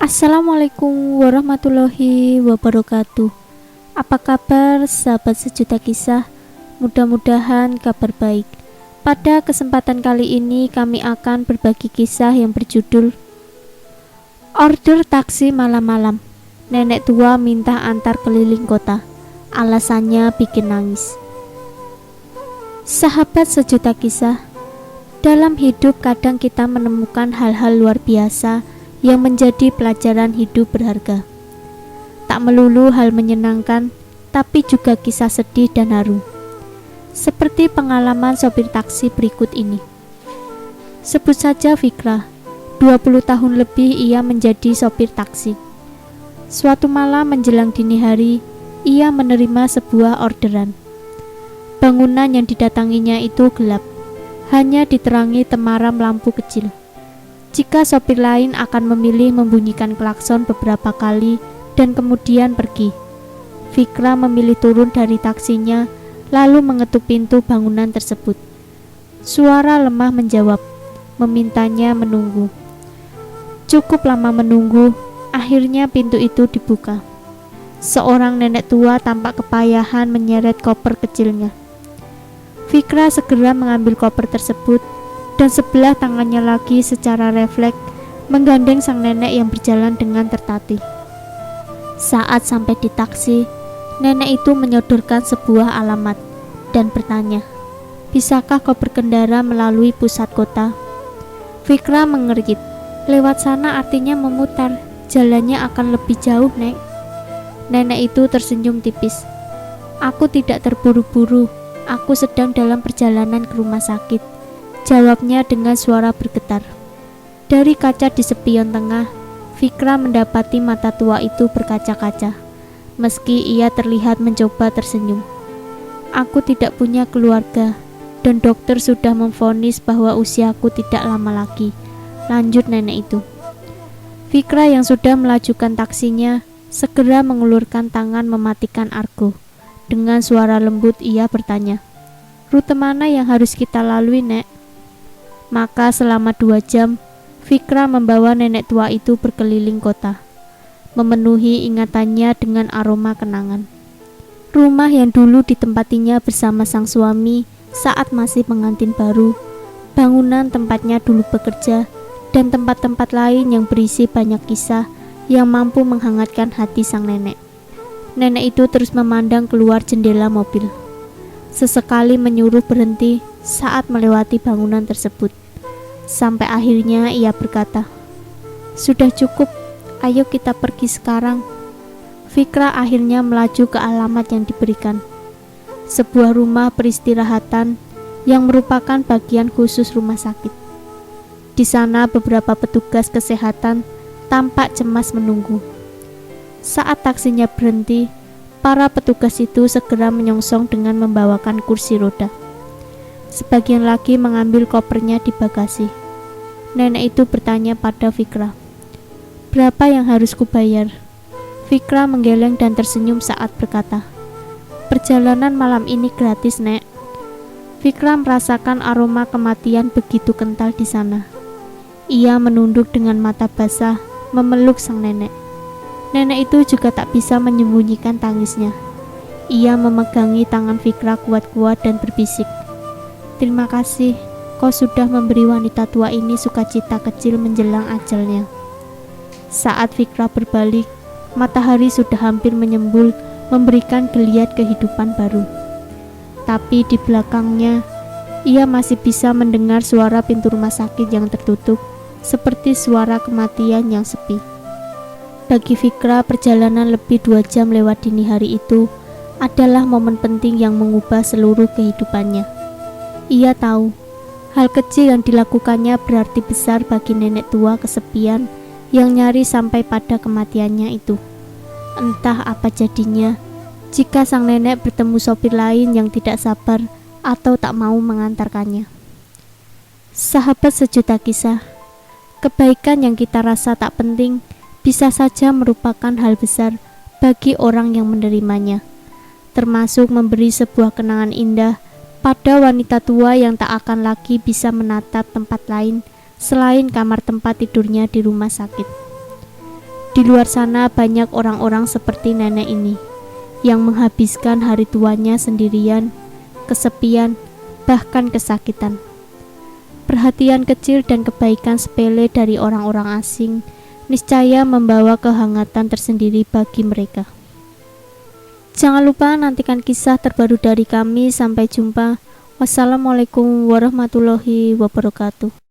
Assalamualaikum warahmatullahi wabarakatuh. Apa kabar sahabat sejuta kisah? Mudah-mudahan kabar baik. Pada kesempatan kali ini kami akan berbagi kisah yang berjudul Order taksi malam-malam. Nenek tua minta antar keliling kota. Alasannya bikin nangis. Sahabat sejuta kisah, dalam hidup kadang kita menemukan hal-hal luar biasa yang menjadi pelajaran hidup berharga. Tak melulu hal menyenangkan, tapi juga kisah sedih dan haru. Seperti pengalaman sopir taksi berikut ini. Sebut saja Fikra, 20 tahun lebih ia menjadi sopir taksi. Suatu malam menjelang dini hari, ia menerima sebuah orderan. Bangunan yang didatanginya itu gelap, hanya diterangi temaram lampu kecil. Jika sopir lain akan memilih membunyikan klakson beberapa kali dan kemudian pergi, Fikra memilih turun dari taksinya lalu mengetuk pintu bangunan tersebut. Suara lemah menjawab, memintanya menunggu. Cukup lama menunggu, akhirnya pintu itu dibuka. Seorang nenek tua tampak kepayahan menyeret koper kecilnya. Fikra segera mengambil koper tersebut dan sebelah tangannya lagi secara refleks menggandeng sang nenek yang berjalan dengan tertatih. Saat sampai di taksi, nenek itu menyodorkan sebuah alamat dan bertanya, "Bisakah kau berkendara melalui pusat kota?" Fikra mengergit, "Lewat sana artinya memutar, jalannya akan lebih jauh, Nek." Nenek itu tersenyum tipis, "Aku tidak terburu-buru, aku sedang dalam perjalanan ke rumah sakit," jawabnya dengan suara bergetar. Dari kaca di spion tengah, Fikra mendapati mata tua itu berkaca-kaca. Meski ia terlihat mencoba tersenyum. "Aku tidak punya keluarga, dan dokter sudah memvonis bahwa usiaku tidak lama lagi," lanjut nenek itu. Fikra yang sudah melajukan taksinya, segera mengulurkan tangan mematikan argo. Dengan suara lembut ia bertanya, "Rute mana yang harus kita lalui, Nek?" Maka selama 2 jam, Fikra membawa nenek tua itu berkeliling kota, memenuhi ingatannya dengan aroma kenangan. Rumah yang dulu ditempatinya bersama sang suami saat masih pengantin baru, bangunan tempatnya dulu bekerja, dan tempat-tempat lain yang berisi banyak kisah yang mampu menghangatkan hati sang nenek. Nenek itu terus memandang keluar jendela mobil. Sesekali menyuruh berhenti saat melewati bangunan tersebut. Sampai akhirnya ia berkata, "Sudah cukup, ayo kita pergi sekarang." Fikra akhirnya melaju ke alamat yang diberikan. Sebuah rumah peristirahatan yang merupakan bagian khusus rumah sakit. Di sana beberapa petugas kesehatan tampak cemas menunggu. Saat taksinya berhenti, para petugas itu segera menyongsong dengan membawakan kursi roda. Sebagian lagi mengambil kopernya di bagasi. Nenek itu bertanya pada Fikra, "Berapa yang harus kubayar?" Fikra menggeleng dan tersenyum saat berkata, "Perjalanan malam ini gratis, Nek." Fikra merasakan aroma kematian begitu kental di sana. Ia menunduk dengan mata basah, memeluk sang nenek. Nenek itu juga tak bisa menyembunyikan tangisnya. Ia memegangi tangan Fikra kuat-kuat dan berbisik, "Terima kasih, kau sudah memberi wanita tua ini sukacita kecil menjelang ajalnya." Saat Fikra berbalik, matahari sudah hampir menyembul, memberikan geliat kehidupan baru. Tapi di belakangnya, ia masih bisa mendengar suara pintu rumah sakit yang tertutup, seperti suara kematian yang sepi. Bagi Fikra, perjalanan lebih 2 jam lewat dini hari itu adalah momen penting yang mengubah seluruh kehidupannya. Ia tahu, hal kecil yang dilakukannya berarti besar bagi nenek tua kesepian yang nyaris sampai pada kematiannya itu. Entah apa jadinya jika sang nenek bertemu sopir lain yang tidak sabar atau tak mau mengantarkannya. Sahabat sejuta kisah, kebaikan yang kita rasa tak penting bisa saja merupakan hal besar bagi orang yang menerimanya, termasuk memberi sebuah kenangan indah pada wanita tua yang tak akan lagi bisa menatap tempat lain selain kamar tempat tidurnya di rumah sakit. Di luar sana banyak orang-orang seperti nenek ini yang menghabiskan hari tuanya sendirian, kesepian, bahkan kesakitan. Perhatian kecil dan kebaikan sepele dari orang-orang asing niscaya membawa kehangatan tersendiri bagi mereka. Jangan lupa nantikan kisah terbaru dari kami. Sampai jumpa. Wassalamualaikum warahmatullahi wabarakatuh.